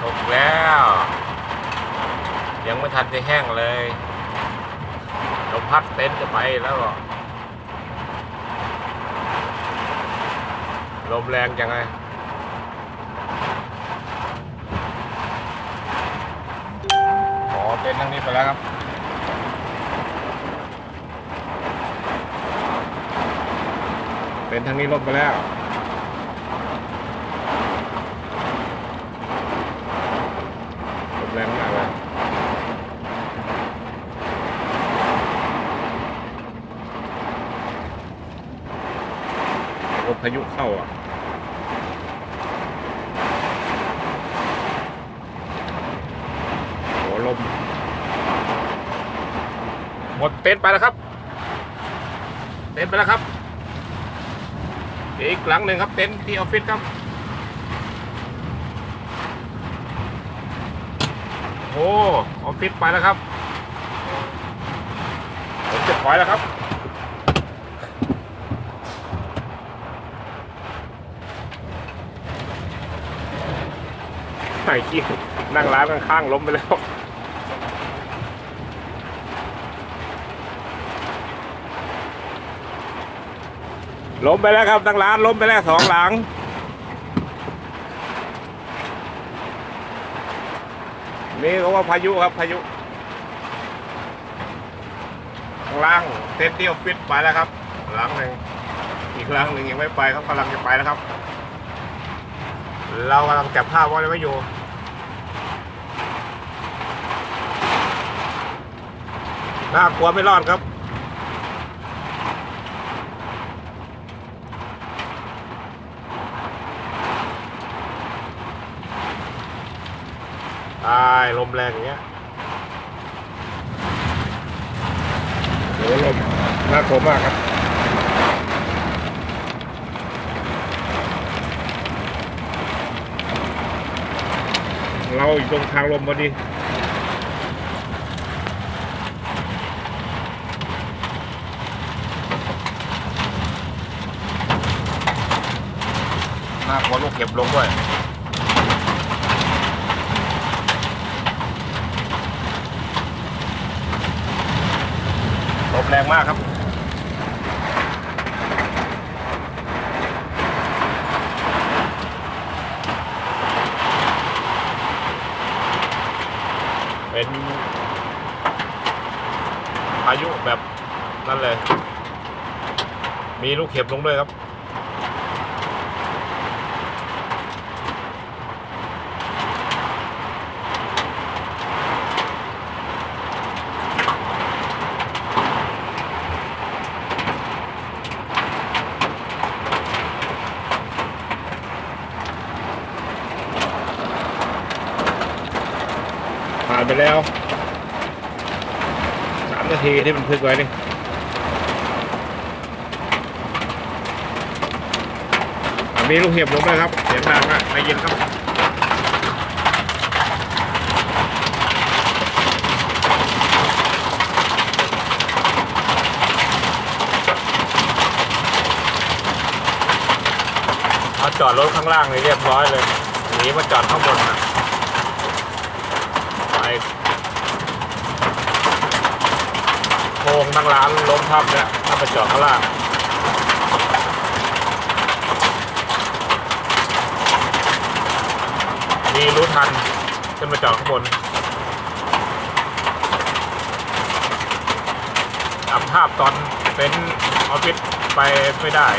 ตกแล้วยังไม่ทันจะแห้งเลยลมพัดเต็นท์จะไปแล้วลมแรงจังไงอ๋อเต็นท์ทั้งนี้ไปแล้วครับเต็นท์ทั้งนี้ลมไปแล้วลมแรงมากเลยพายุเข้าอ่ะโหลมหมดเต็นท์ไปแล้วครับเต็นท์ไปแล้วครับอีกหลังหนึ่งครับเต็นท์ที่ออฟฟิศครับโอ้ออฟฟิศไปแล้วครับผมจะถอยแล้วครับไอ้กี้นั่งร้านข้างๆล้มไปแล้วล้มไปแล้วครับนั่งร้านล้มไปแล้ว2 หลังนี่เขาว่าพายุครับพายุข้างล่างเต็นท์ที่ออฟฟิศไปแล้วครับหลังหนึ่งอีกหลังหนึ่งยังไม่ไปเขากำลังจะไปแล้วครับเรากำลังจับภาพไว้อยู่น่ากลัวไม่รอดครับตายลมแรงอย่างเงี้ยโหลมน่ากลัวมากครับเราอยู่ตรงทางลมพอดีน่ากลัวลูกเก็บลงด้วยลมแรงมากครับเป็นพายุแบบนั่นเลยมีลูกเห็บลงด้วยครับผ่านไปแล้ว3 นาทีที่มันพึกไว้นี่มีลูกเห็บลงด้วยครับเสียงดังอ่ะใจเย็นครับมาจอดรถข้างล่างเลยเรียบร้อยเลยหนีมาจอดข้างบนนะไปโค้งนั่งร้านล้มทับเนี่ยถ้าไปจอดข้างล่างมีรู้ทันจะมาจอดข้างบนจำภาพตอนเป็นออฟฟิศไปไม่ได้